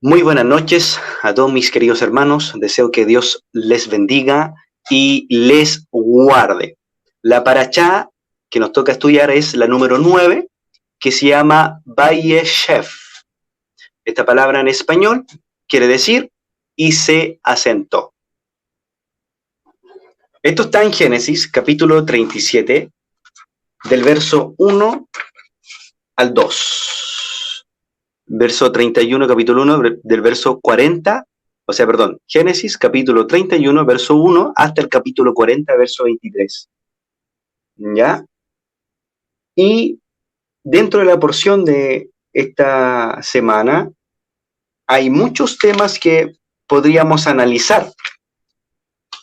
Muy buenas noches a todos mis queridos hermanos. Deseo que Dios les bendiga y les guarde. La parachá que nos toca estudiar es la número 9, que se llama Vayeshev. Esta palabra en español quiere decir y se asentó. Esto está en Génesis, capítulo 37, del verso 1 al 2. Verso 31, capítulo 1, del verso 40, Génesis, capítulo 31, verso 1, hasta el capítulo 40, verso 23. ¿Ya? Y dentro de la porción de esta semana, hay muchos temas que podríamos analizar.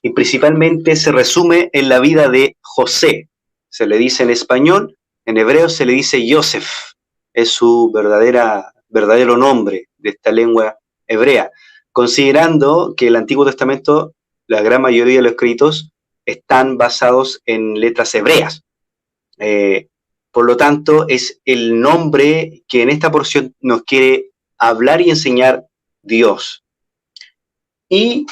Y principalmente se resume en la vida de José. Se le dice en español, en hebreo se le dice Yosef. Es su verdadero nombre de esta lengua hebrea, considerando que el Antiguo Testamento, la gran mayoría de los escritos, están basados en letras hebreas. Por lo tanto, es el nombre que en esta porción nos quiere hablar y enseñar Dios. Y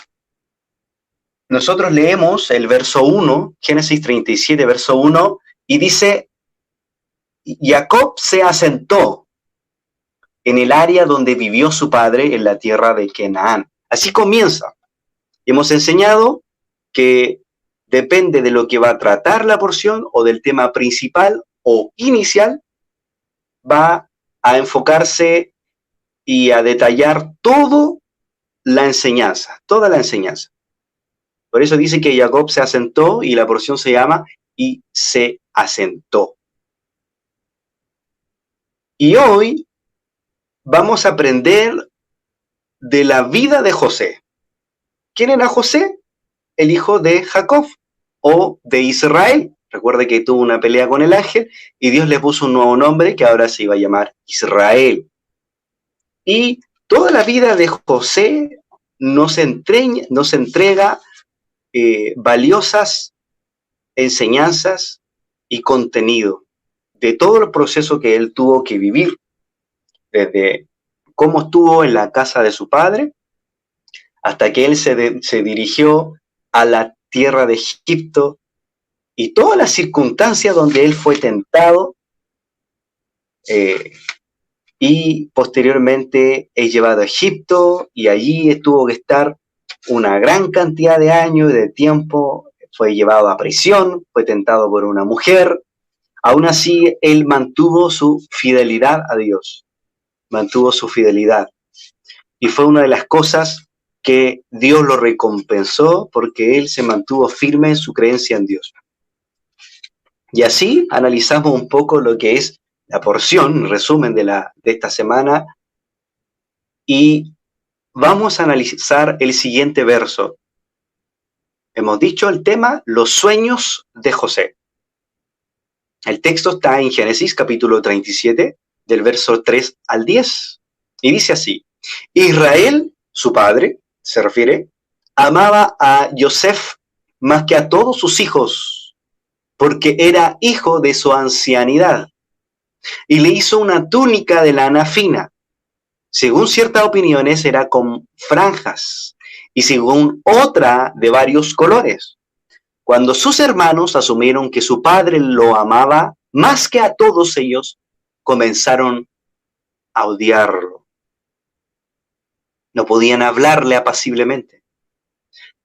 nosotros leemos el verso 1, Génesis 37, verso 1, y dice, Jacob se asentó en el área donde vivió su padre, en la tierra de Canaán. Así comienza. Hemos enseñado que depende de lo que va a tratar la porción o del tema principal o inicial, va a enfocarse y a detallar toda la enseñanza. Por eso dice que Jacob se asentó y la porción se llama y se asentó. Y hoy vamos a aprender de la vida de José. ¿Quién era José? El hijo de Jacob o de Israel. Recuerde que tuvo una pelea con el ángel y Dios le puso un nuevo nombre que ahora se iba a llamar Israel. Y toda la vida de José nos entrega valiosas enseñanzas y contenido de todo el proceso que él tuvo que vivir, desde cómo estuvo en la casa de su padre, hasta que él se dirigió a la tierra de Egipto, y todas las circunstancias donde él fue tentado, y posteriormente es llevado a Egipto, y allí tuvo que estar una gran cantidad de años, de tiempo, fue llevado a prisión, fue tentado por una mujer. Aún así, él mantuvo su fidelidad a Dios, mantuvo su fidelidad. Y fue una de las cosas que Dios lo recompensó porque él se mantuvo firme en su creencia en Dios. Y así analizamos un poco lo que es la porción, resumen de esta semana, y vamos a analizar el siguiente verso. Hemos dicho el tema, los sueños de José. El texto está en Génesis capítulo 37, del verso 3 al 10, y dice así: Israel, su padre, se refiere, amaba a Yosef más que a todos sus hijos, porque era hijo de su ancianidad, y le hizo una túnica de lana fina. Según ciertas opiniones era con franjas, y según otra de varios colores. Cuando sus hermanos asumieron que su padre lo amaba más que a todos ellos, comenzaron a odiarlo. No podían hablarle apaciblemente.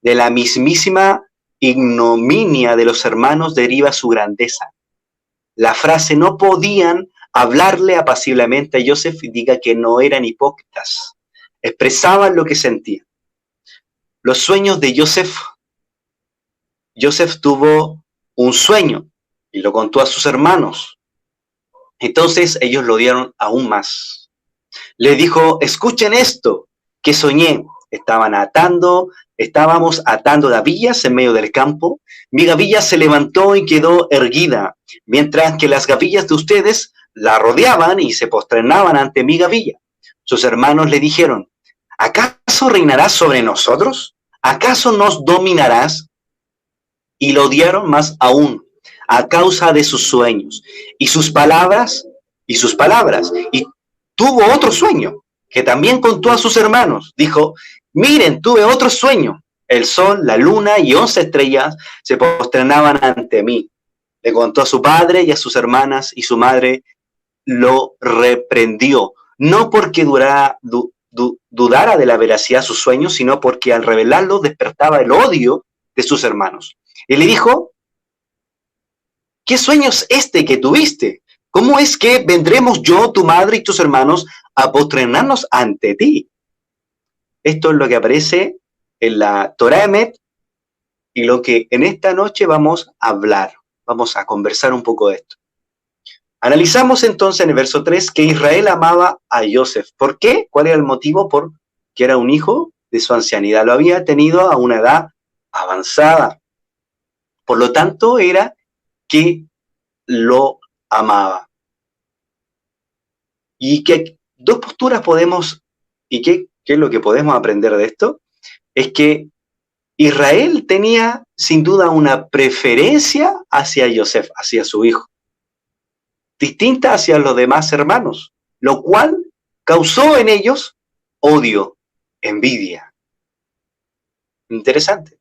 De la mismísima ignominia de los hermanos deriva su grandeza. La frase no podían hablarle apaciblemente a Yosef indica que no eran hipócritas, expresaban lo que sentían. Los sueños de Yosef tuvo un sueño y lo contó a sus hermanos. Entonces ellos lo odiaron aún más. Le dijo, escuchen esto, que soñé. Estábamos atando gavillas en medio del campo. Mi gavilla se levantó y quedó erguida, mientras que las gavillas de ustedes la rodeaban y se posternaban ante mi gavilla. Sus hermanos le dijeron, ¿acaso reinarás sobre nosotros? ¿Acaso nos dominarás? Y lo odiaron más aún, a causa de sus sueños, y sus palabras, y tuvo otro sueño, que también contó a sus hermanos. Dijo, miren, tuve otro sueño. El sol, la luna y 11 estrellas se posternaban ante mí. Le contó a su padre y a sus hermanas, y su madre lo reprendió. No porque dudara de la veracidad de sus sueños, sino porque al revelarlo despertaba el odio de sus hermanos. Y le dijo, ¿qué sueño es este que tuviste? ¿Cómo es que vendremos yo, tu madre y tus hermanos a posternarnos ante ti? Esto es lo que aparece en la Torá Emet y lo que en esta noche vamos a hablar. Vamos a conversar un poco de esto. Analizamos entonces en el verso 3 que Israel amaba a Yosef. ¿Por qué? ¿Cuál era el motivo? Porque era un hijo de su ancianidad. Lo había tenido a una edad avanzada. Por lo tanto, era que lo amaba. Y que dos posturas podemos, y qué es lo que podemos aprender de esto, es que Israel tenía sin duda una preferencia hacia Yosef, hacia su hijo, distinta hacia los demás hermanos, lo cual causó en ellos odio, envidia. Interesante.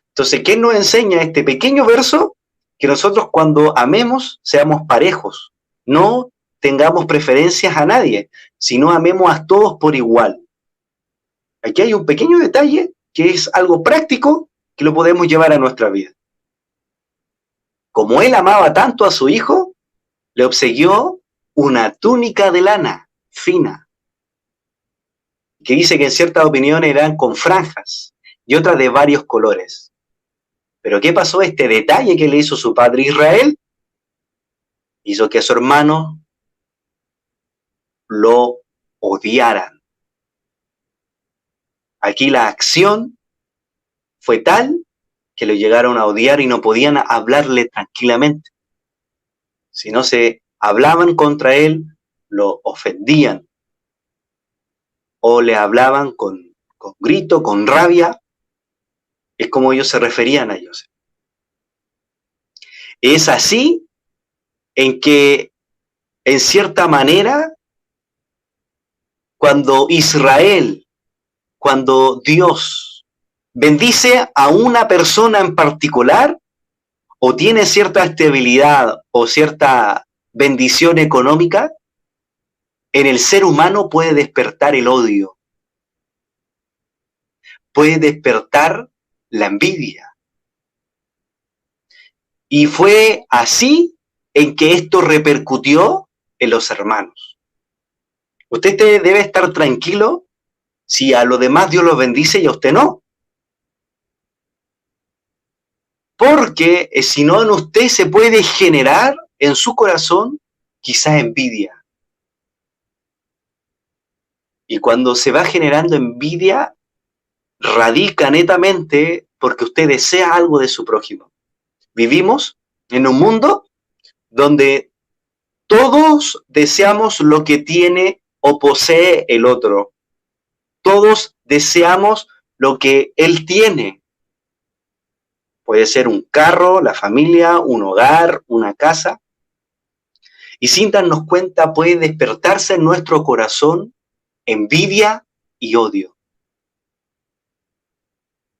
Entonces, ¿qué nos enseña este pequeño verso? Que nosotros cuando amemos seamos parejos, no tengamos preferencias a nadie, sino amemos a todos por igual. Aquí hay un pequeño detalle que es algo práctico que lo podemos llevar a nuestra vida. Como él amaba tanto a su hijo, le obsequió una túnica de lana fina, que dice que en ciertas opiniones eran con franjas y otras de varios colores. Pero ¿qué pasó? Este detalle que le hizo su padre Israel hizo que a su hermano lo odiaran. Aquí la acción fue tal que lo llegaron a odiar y no podían hablarle tranquilamente. Si no se hablaban contra él, lo ofendían. O le hablaban con grito, con rabia. Es como ellos se referían a Yosef. Es así en que, en cierta manera, cuando Dios bendice a una persona en particular, o tiene cierta estabilidad o cierta bendición económica, en el ser humano puede despertar el odio, puede despertar la envidia. Y fue así en que esto repercutió en los hermanos. Usted debe estar tranquilo si a los demás Dios los bendice y a usted no. Porque si no, en usted se puede generar en su corazón quizás envidia. Y cuando se va generando envidia, radica netamente porque usted desea algo de su prójimo. Vivimos en un mundo donde todos deseamos lo que tiene o posee el otro. Todos deseamos lo que él tiene. Puede ser un carro, la familia, un hogar, una casa. Y sin darnos cuenta puede despertarse en nuestro corazón envidia y odio.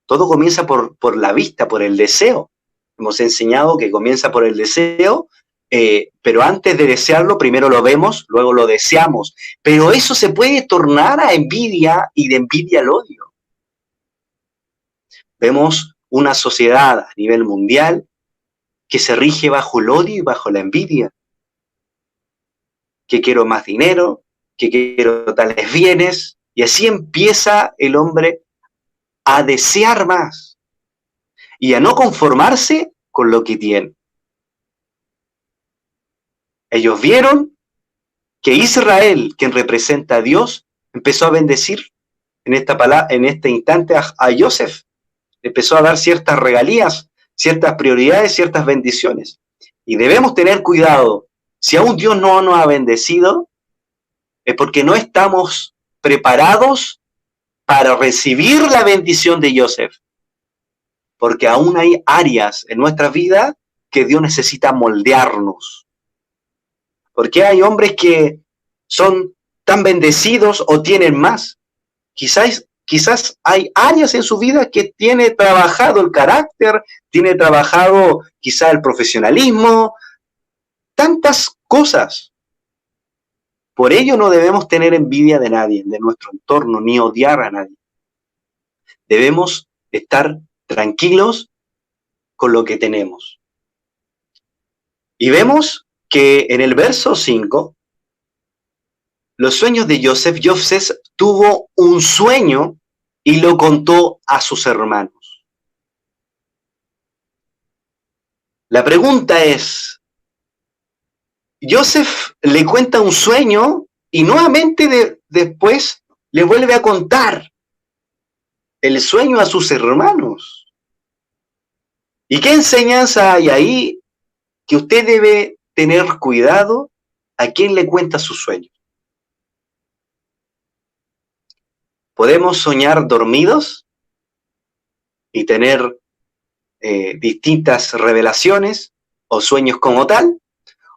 Todo comienza por la vista, por el deseo. Hemos enseñado que comienza por el deseo, pero antes de desearlo, primero lo vemos, luego lo deseamos. Pero eso se puede tornar a envidia y de envidia al odio. Vemos una sociedad a nivel mundial que se rige bajo el odio y bajo la envidia. Que quiero más dinero, que quiero tales bienes, y así empieza el hombre a desear más y a no conformarse con lo que tiene. Ellos vieron que Israel, quien representa a Dios, empezó a bendecir en este instante a Yosef. Empezó a dar ciertas regalías, ciertas prioridades, ciertas bendiciones. Y debemos tener cuidado. Si aún Dios no nos ha bendecido, es porque no estamos preparados para recibir la bendición de Yosef. Porque aún hay áreas en nuestra vida que Dios necesita moldearnos. Porque hay hombres que son están bendecidos o tienen más. Quizás hay áreas en su vida que tiene trabajado el carácter, tiene trabajado quizá el profesionalismo, tantas cosas. Por ello no debemos tener envidia de nadie, de nuestro entorno, ni odiar a nadie. Debemos estar tranquilos con lo que tenemos. Y vemos que en el verso 5, los sueños de Joseph tuvo un sueño y lo contó a sus hermanos. La pregunta es, Joseph le cuenta un sueño y nuevamente después le vuelve a contar el sueño a sus hermanos. ¿Y qué enseñanza hay ahí? Que usted debe tener cuidado a quién le cuenta sus sueños. Podemos soñar dormidos y tener distintas revelaciones o sueños como tal,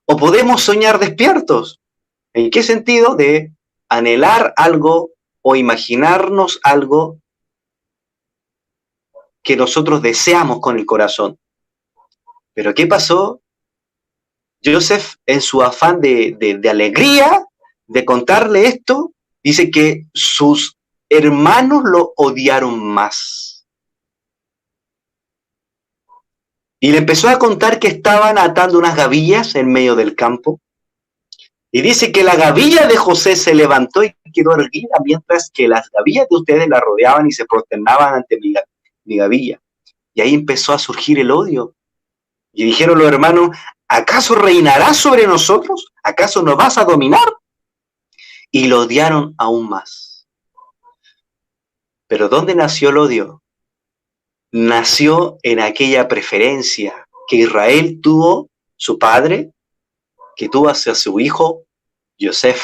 o podemos soñar despiertos. ¿En qué sentido? De anhelar algo o imaginarnos algo que nosotros deseamos con el corazón. Pero ¿qué pasó? Joseph, en su afán de alegría, de contarle esto, dice que sus hermanos lo odiaron más. Y le empezó a contar que estaban atando unas gavillas en medio del campo. Y dice que la gavilla de José se levantó y quedó erguida, mientras que las gavillas de ustedes la rodeaban y se prosternaban ante mi gavilla. Y ahí empezó a surgir el odio. Y dijeron los hermanos, ¿acaso reinarás sobre nosotros? ¿Acaso nos vas a dominar? Y lo odiaron aún más. Pero ¿dónde nació el odio? Nació en aquella preferencia que Israel tuvo, su padre, que tuvo hacia su hijo, Joseph.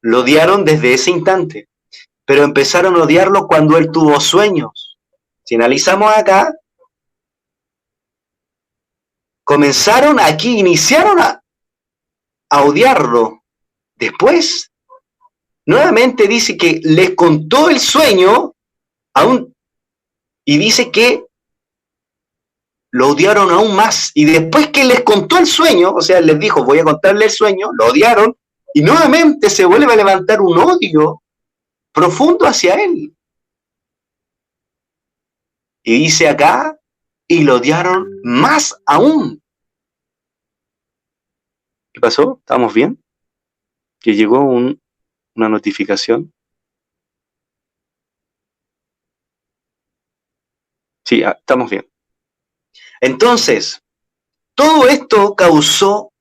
Lo odiaron desde ese instante, pero empezaron a odiarlo cuando él tuvo sueños. Si analizamos acá, iniciaron a odiarlo. Después, nuevamente dice que les contó el sueño y dice que lo odiaron aún más. Y después que les contó el sueño, o sea, les dijo, voy a contarle el sueño, lo odiaron, y nuevamente se vuelve a levantar un odio profundo hacia él. Y dice acá, y lo odiaron más aún. ¿Qué pasó? ¿Estamos bien? Que llegó una notificación. Sí, estamos bien. Entonces, todo esto causó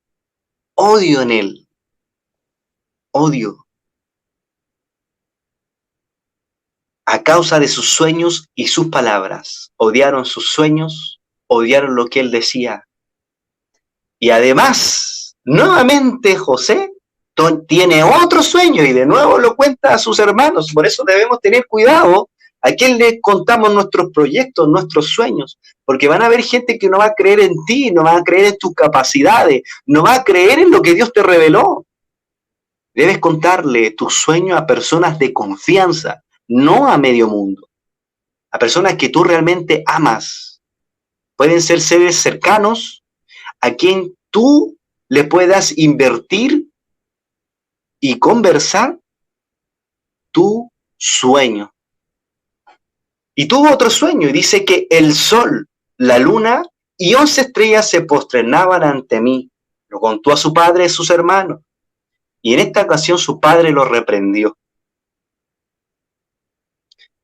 odio en él. Odio. A causa de sus sueños y sus palabras. Odiaron sus sueños, odiaron lo que él decía. Y además, nuevamente José tiene otro sueño y de nuevo lo cuenta a sus hermanos. Por eso debemos tener cuidado a quién le contamos nuestros proyectos, nuestros sueños. Porque van a haber gente que no va a creer en ti, no va a creer en tus capacidades, no va a creer en lo que Dios te reveló. Debes contarle tus sueños a personas de confianza, no a medio mundo. A personas que tú realmente amas. Pueden ser seres cercanos a quien tú le puedas invertir y conversar tu sueño. Y tuvo otro sueño y dice que el sol, la luna y 11 estrellas se posternaban ante mí. Lo contó a su padre y a sus hermanos. Y en esta ocasión su padre lo reprendió.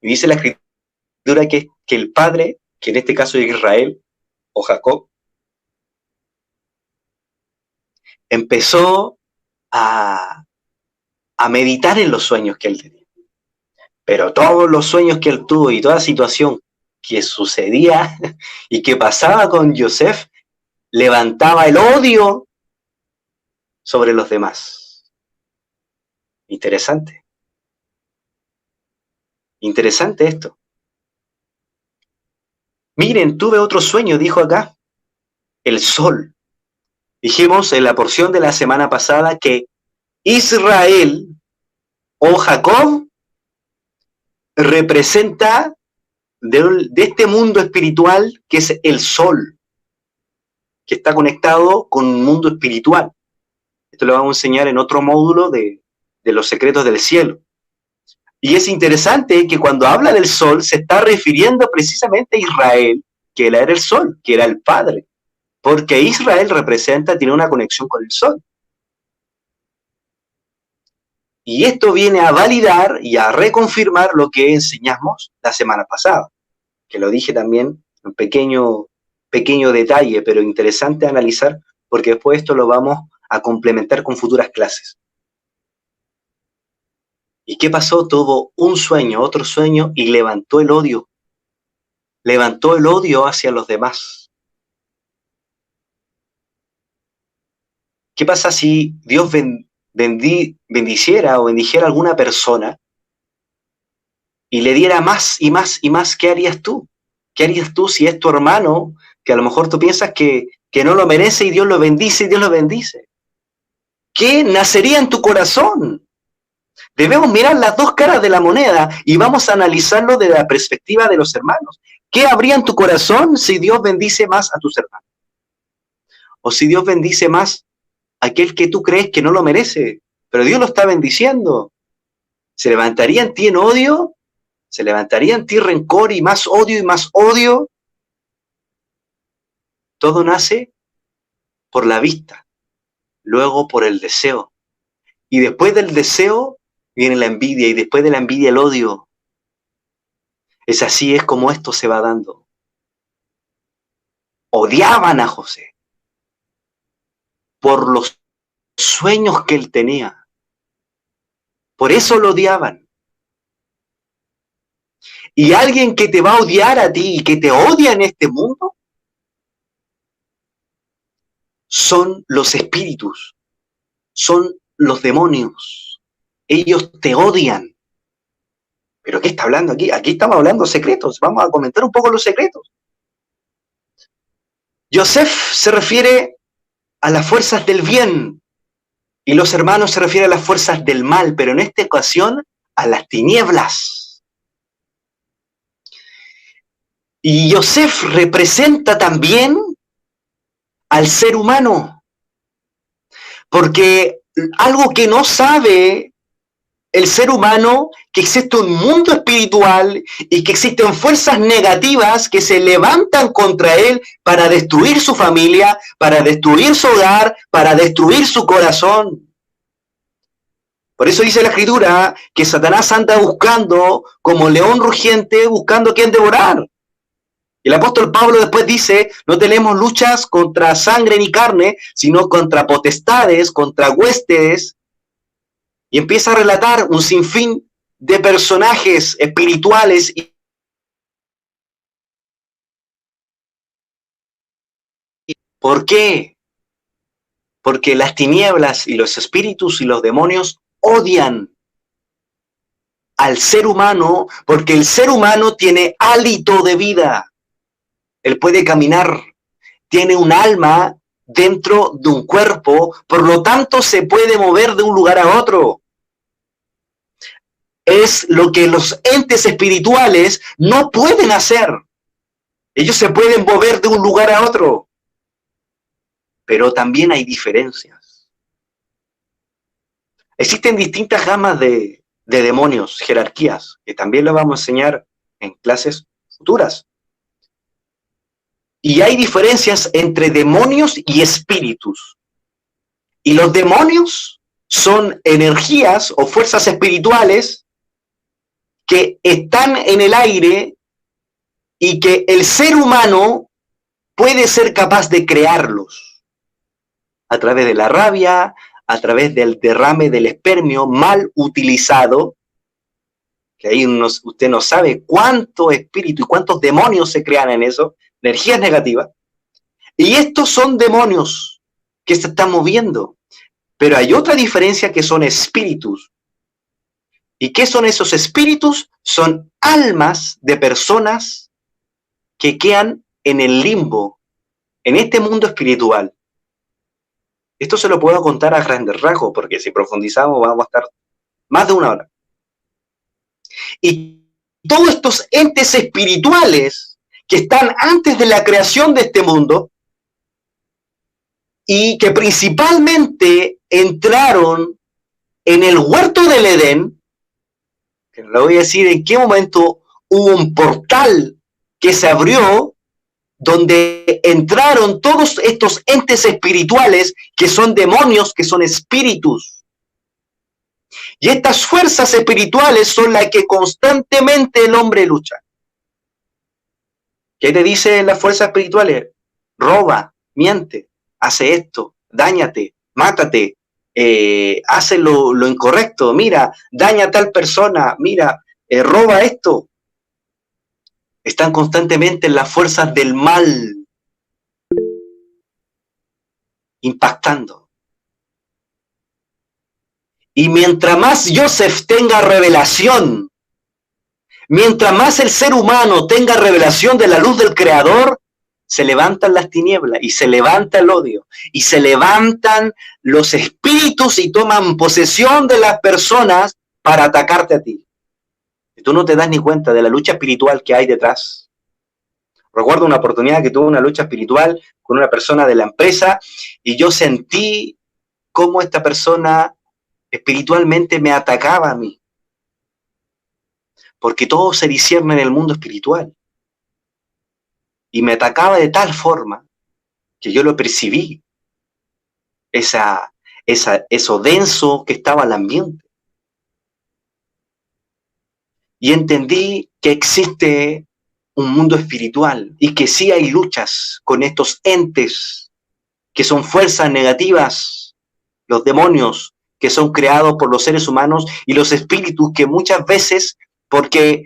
Y dice la escritura que el padre, que en este caso es Israel o Jacob, empezó a meditar en los sueños que él tenía. Pero todos los sueños que él tuvo y toda situación que sucedía y que pasaba con Joseph, levantaba el odio sobre los demás. Interesante. Interesante esto. Miren, tuve otro sueño, dijo acá. El sol. Dijimos en la porción de la semana pasada que Israel o Jacob representa de este mundo espiritual que es el sol, que está conectado con un mundo espiritual. Esto lo vamos a enseñar en otro módulo de los secretos del cielo. Y es interesante que cuando habla del sol se está refiriendo precisamente a Israel, que él era el sol, que era el padre, porque Israel tiene una conexión con el sol. Y esto viene a validar y a reconfirmar lo que enseñamos la semana pasada, que lo dije también, un pequeño detalle, pero interesante analizar, porque después esto lo vamos a complementar con futuras clases. ¿Y qué pasó? Tuvo un sueño, otro sueño, y levantó el odio. Levantó el odio hacia los demás. ¿Qué pasa si Dios bendiciera o bendijera a alguna persona y le diera más y más y más? ¿Qué harías tú? ¿Qué harías tú si es tu hermano, que a lo mejor tú piensas que no lo merece y Dios lo bendice y Dios lo bendice? ¿Qué nacería en tu corazón? Debemos mirar las dos caras de la moneda y vamos a analizarlo desde la perspectiva de los hermanos. ¿Qué habría en tu corazón si Dios bendice más a tus hermanos? O si Dios bendice más a aquel que tú crees que no lo merece, pero Dios lo está bendiciendo. ¿Se levantaría en ti en odio? ¿Se levantaría en ti rencor y más odio y más odio? Todo nace por la vista, luego por el deseo. Y después del deseo viene la envidia y después de la envidia el odio. Es así, es como esto se va dando. Odiaban a José por los sueños que él tenía. Por eso lo odiaban. Y alguien que te va a odiar a ti y que te odia en este mundo son los espíritus, son los demonios. Ellos te odian. ¿Pero qué está hablando aquí? Aquí estamos hablando secretos. Vamos a comentar un poco los secretos. Yosef se refiere a las fuerzas del bien y los hermanos se refieren a las fuerzas del mal, pero en esta ocasión a las tinieblas. Y Yosef representa también al ser humano, porque algo que no sabe el ser humano, que existe un mundo espiritual y que existen fuerzas negativas que se levantan contra él para destruir su familia, para destruir su hogar, para destruir su corazón. Por eso dice la Escritura que Satanás anda buscando como león rugiente, buscando a quien devorar. El apóstol Pablo después dice, no tenemos luchas contra sangre ni carne, sino contra potestades, contra huestes. Y empieza a relatar un sinfín de personajes espirituales. ¿Por qué? Porque las tinieblas y los espíritus y los demonios odian al ser humano, porque el ser humano tiene hálito de vida. Él puede caminar, tiene un alma dentro de un cuerpo, por lo tanto se puede mover de un lugar a otro. Es lo que los entes espirituales no pueden hacer. Ellos se pueden mover de un lugar a otro, pero también hay diferencias. Existen distintas gamas de demonios, jerarquías, que también lo vamos a enseñar en clases futuras. Y hay diferencias entre demonios y espíritus. Y los demonios son energías o fuerzas espirituales que están en el aire y que el ser humano puede ser capaz de crearlos a través de la rabia, a través del derrame del espermio mal utilizado, que ahí usted no sabe cuánto espíritu y cuántos demonios se crean en eso, energías negativas. Y estos son demonios que se están moviendo. Pero hay otra diferencia que son espíritus. ¿Y qué son esos espíritus? Son almas de personas que quedan en el limbo, en este mundo espiritual. Esto se lo puedo contar a grandes rasgos, porque si profundizamos vamos a estar más de una hora. Y todos estos entes espirituales que están antes de la creación de este mundo y que principalmente entraron en el huerto del Edén, que no le voy a decir en qué momento hubo un portal que se abrió donde entraron todos estos entes espirituales que son demonios, que son espíritus. Y estas fuerzas espirituales son las que constantemente el hombre lucha. ¿Qué te dicen las fuerzas espirituales? Roba, miente, hace esto, dáñate, mátate, hace lo incorrecto, mira, daña a tal persona, mira, roba esto. Están constantemente en las fuerzas del mal, impactando. Y mientras más Joseph tenga revelación, mientras más el ser humano tenga revelación de la luz del Creador, se levantan las tinieblas y se levanta el odio y se levantan los espíritus y toman posesión de las personas para atacarte a ti. Y tú no te das ni cuenta de la lucha espiritual que hay detrás. Recuerdo una oportunidad que tuve una lucha espiritual con una persona de la empresa y yo sentí cómo esta persona espiritualmente me atacaba a mí. Porque todo se discierne en el mundo espiritual. Y me atacaba de tal forma que yo lo percibí. Eso denso que estaba el ambiente. Y entendí que existe un mundo espiritual y que sí hay luchas con estos entes que son fuerzas negativas, los demonios que son creados por los seres humanos y los espíritus que muchas veces, porque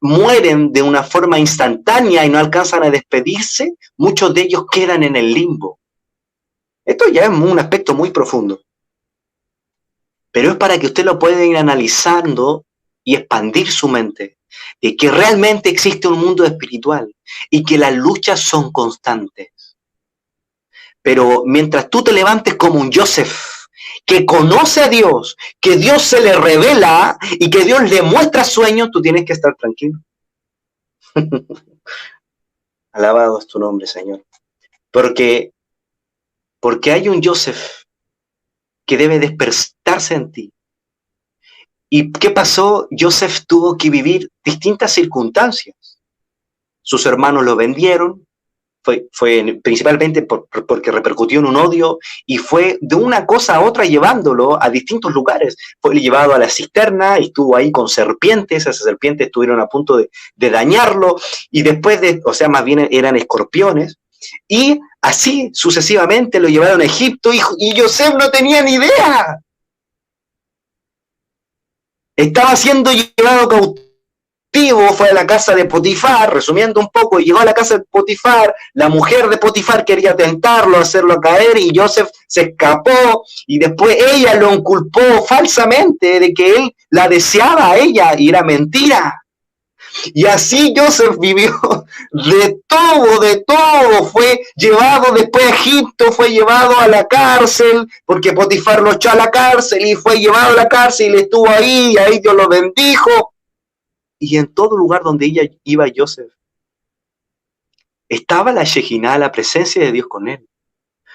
mueren de una forma instantánea y no alcanzan a despedirse, muchos de ellos quedan en el limbo. Esto ya es un aspecto muy profundo. Pero es para que usted lo pueda ir analizando y expandir su mente, de que realmente existe un mundo espiritual y que las luchas son constantes. Pero mientras tú te levantes como un Joseph, que conoce a Dios, que Dios se le revela y que Dios le muestra sueños, tú tienes que estar tranquilo. Alabado es tu nombre, Señor. Porque hay un Joseph que debe despertarse en ti. ¿Y qué pasó? Joseph tuvo que vivir distintas circunstancias. Sus hermanos lo vendieron, fue principalmente porque repercutió en un odio y fue de una cosa a otra llevándolo a distintos lugares. Fue llevado a la cisterna y estuvo ahí con serpientes, esas serpientes estuvieron a punto de dañarlo y después más bien eran escorpiones y así sucesivamente lo llevaron a Egipto y Joseph no tenía ni idea. Estaba siendo llevado cautivo, fue a la casa de Potifar, resumiendo un poco, llegó a la casa de Potifar, la mujer de Potifar quería tentarlo, hacerlo caer, y Joseph se escapó, y después ella lo inculpó falsamente de que él la deseaba a ella, y era mentira. Y así Joseph vivió de todo, fue llevado después a Egipto, fue llevado a la cárcel, porque Potifar lo echó a la cárcel, y fue llevado a la cárcel, y estuvo ahí, y ahí Dios lo bendijo. Y en todo lugar donde ella iba Joseph, estaba la Shekinah, la presencia de Dios con él.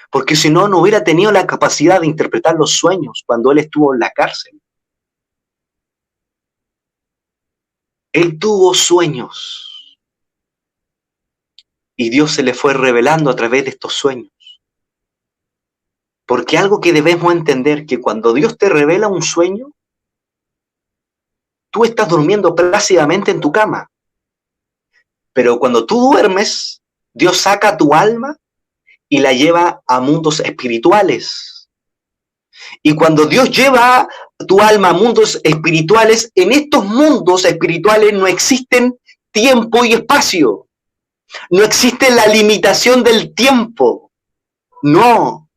Porque si no, no hubiera tenido la capacidad de interpretar los sueños cuando él estuvo en la cárcel. Él tuvo sueños. Y Dios se le fue revelando a través de estos sueños. Porque algo que debemos entender, que cuando Dios te revela un sueño, tú estás durmiendo plácidamente en tu cama. Pero cuando tú duermes, Dios saca tu alma y la lleva a mundos espirituales. Y cuando Dios lleva tu alma a mundos espirituales, en estos mundos espirituales no existen tiempo y espacio. No existe la limitación del tiempo. No.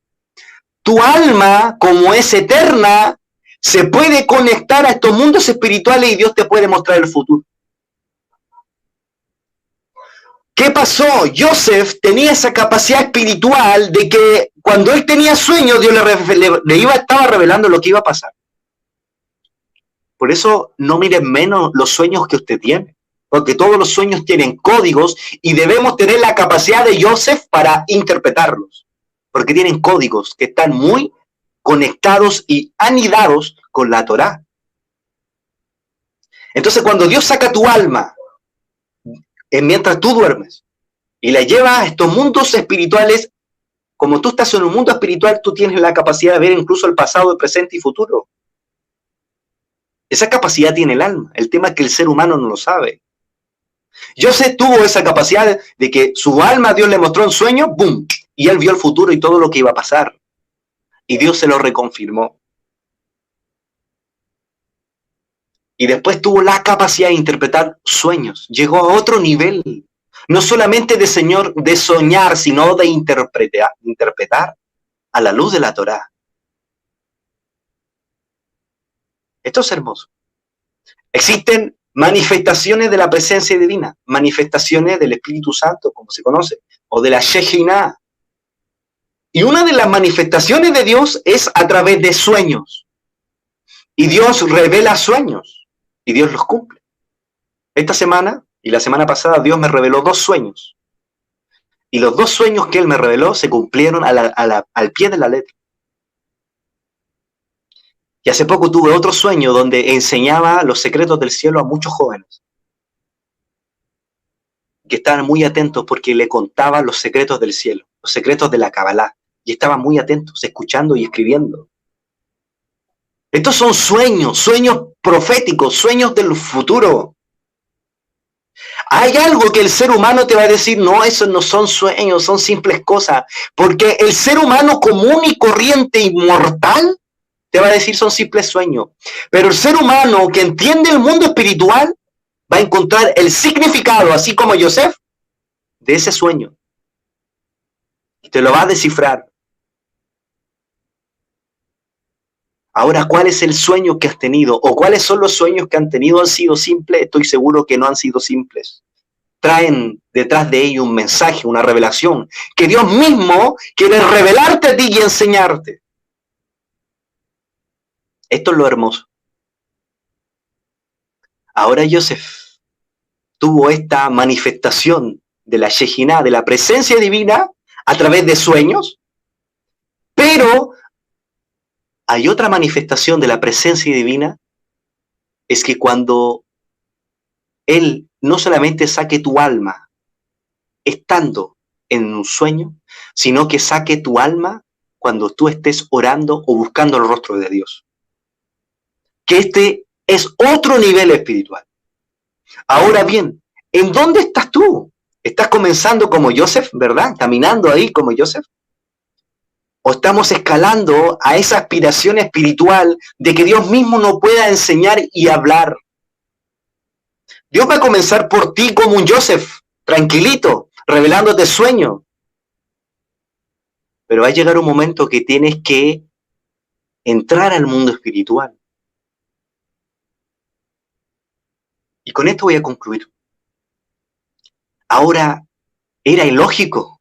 Tu alma, como es eterna, se puede conectar a estos mundos espirituales y Dios te puede mostrar el futuro. ¿Qué pasó? Joseph tenía esa capacidad espiritual de que cuando él tenía sueños, Dios estaba revelando lo que iba a pasar. Por eso no miren menos los sueños que usted tiene, porque todos los sueños tienen códigos y debemos tener la capacidad de Joseph para interpretarlos, porque tienen códigos que están muy conectados y anidados con la Torá. Entonces, cuando Dios saca tu alma, mientras tú duermes, y la lleva a estos mundos espirituales, como tú estás en un mundo espiritual, tú tienes la capacidad de ver incluso el pasado, el presente y futuro. Esa capacidad tiene el alma. El tema es que el ser humano no lo sabe. Joseph tuvo esa capacidad de que su alma Dios le mostró en sueño, ¡boom! Y él vio el futuro y todo lo que iba a pasar. Y Dios se lo reconfirmó. Y después tuvo la capacidad de interpretar sueños. Llegó a otro nivel. No solamente de soñar, sino de interpretar a la luz de la Torá. Esto es hermoso. Existen manifestaciones de la presencia divina, manifestaciones del Espíritu Santo, como se conoce, o de la Shejinah. Y una de las manifestaciones de Dios es a través de sueños. Y Dios revela sueños, y Dios los cumple. Esta semana y la semana pasada Dios me reveló 2 sueños. Y los 2 sueños que Él me reveló se cumplieron al pie de la letra. Y hace poco tuve otro sueño donde enseñaba los secretos del cielo a muchos jóvenes que estaban muy atentos porque le contaba los secretos del cielo, los secretos de la Kabbalah, y estaban muy atentos, escuchando y escribiendo. Estos son sueños, sueños proféticos, sueños del futuro. Hay algo que el ser humano te va a decir, no, esos no son sueños, son simples cosas, porque el ser humano común y corriente y mortal te va a decir son simples sueños. Pero el ser humano que entiende el mundo espiritual va a encontrar el significado, así como Joseph, de ese sueño. Y te lo va a descifrar. Ahora, ¿cuál es el sueño que has tenido? ¿O cuáles son los sueños que han tenido? ¿Han sido simples? Estoy seguro que no han sido simples. Traen detrás de ello un mensaje, una revelación, que Dios mismo quiere revelarte a ti y enseñarte. Esto es lo hermoso. Ahora Joseph tuvo esta manifestación de la Shejinah, de la presencia divina, a través de sueños, pero hay otra manifestación de la presencia divina, es que cuando Él no solamente saque tu alma estando en un sueño, sino que saque tu alma cuando tú estés orando o buscando el rostro de Dios. Que este es otro nivel espiritual. Ahora bien, ¿en dónde estás tú? ¿Estás comenzando como Joseph, verdad? ¿Caminando ahí como Joseph? ¿O estamos escalando a esa aspiración espiritual de que Dios mismo nos pueda enseñar y hablar? Dios va a comenzar por ti como un Joseph, tranquilito, revelándote sueños. Pero va a llegar un momento que tienes que entrar al mundo espiritual. Y con esto voy a concluir. Ahora, era ilógico.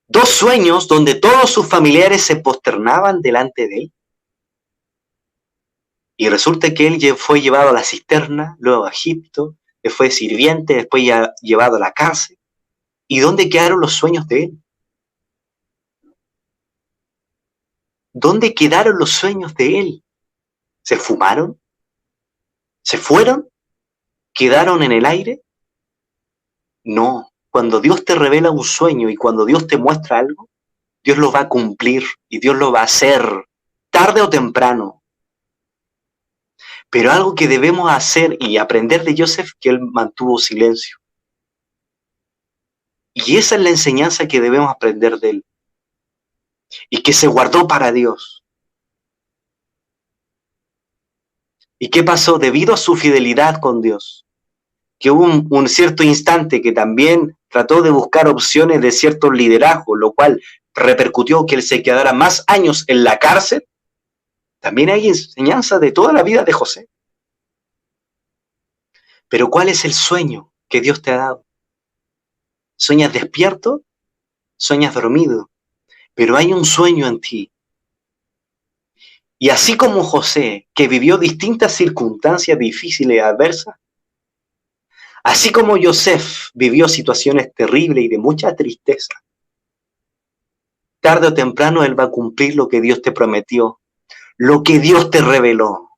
2 sueños donde todos sus familiares se posternaban delante de él. Y resulta que él fue llevado a la cisterna, luego a Egipto, que fue sirviente, después ya llevado a la cárcel. ¿Y dónde quedaron los sueños de él? ¿Dónde quedaron los sueños de él? ¿Se fumaron? ¿Se fueron? ¿Quedaron en el aire? No. Cuando Dios te revela un sueño y cuando Dios te muestra algo, Dios lo va a cumplir y Dios lo va a hacer, tarde o temprano. Pero algo que debemos hacer y aprender de Joseph, que él mantuvo silencio. Y esa es la enseñanza que debemos aprender de él. Y que se guardó para Dios. ¿Y qué pasó? Debido a su fidelidad con Dios, que hubo un cierto instante que también trató de buscar opciones de cierto liderazgo, lo cual repercutió que él se quedara más años en la cárcel. También hay enseñanza de toda la vida de José. Pero ¿cuál es el sueño que Dios te ha dado? ¿Sueñas despierto? ¿Sueñas dormido? Pero hay un sueño en ti. Y así como José, que vivió distintas circunstancias difíciles y adversas, así como Yosef vivió situaciones terribles y de mucha tristeza, tarde o temprano él va a cumplir lo que Dios te prometió, lo que Dios te reveló.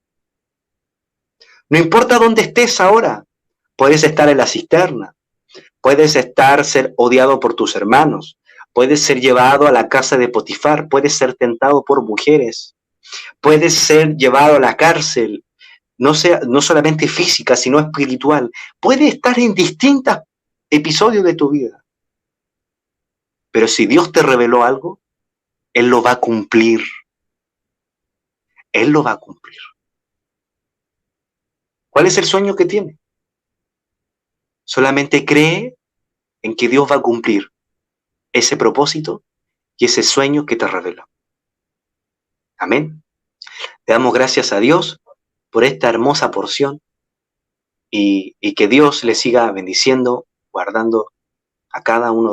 No importa dónde estés ahora, puedes estar en la cisterna, puedes ser odiado por tus hermanos, puedes ser llevado a la casa de Potifar, puedes ser tentado por mujeres, puedes ser llevado a la cárcel, no solamente física, sino espiritual. Puede estar en distintos episodios de tu vida. Pero si Dios te reveló algo, Él lo va a cumplir. Él lo va a cumplir. ¿Cuál es el sueño que tiene? Solamente cree en que Dios va a cumplir ese propósito y ese sueño que te reveló. Amén. Le damos gracias a Dios por esta hermosa porción y que Dios le siga bendiciendo, guardando a cada uno de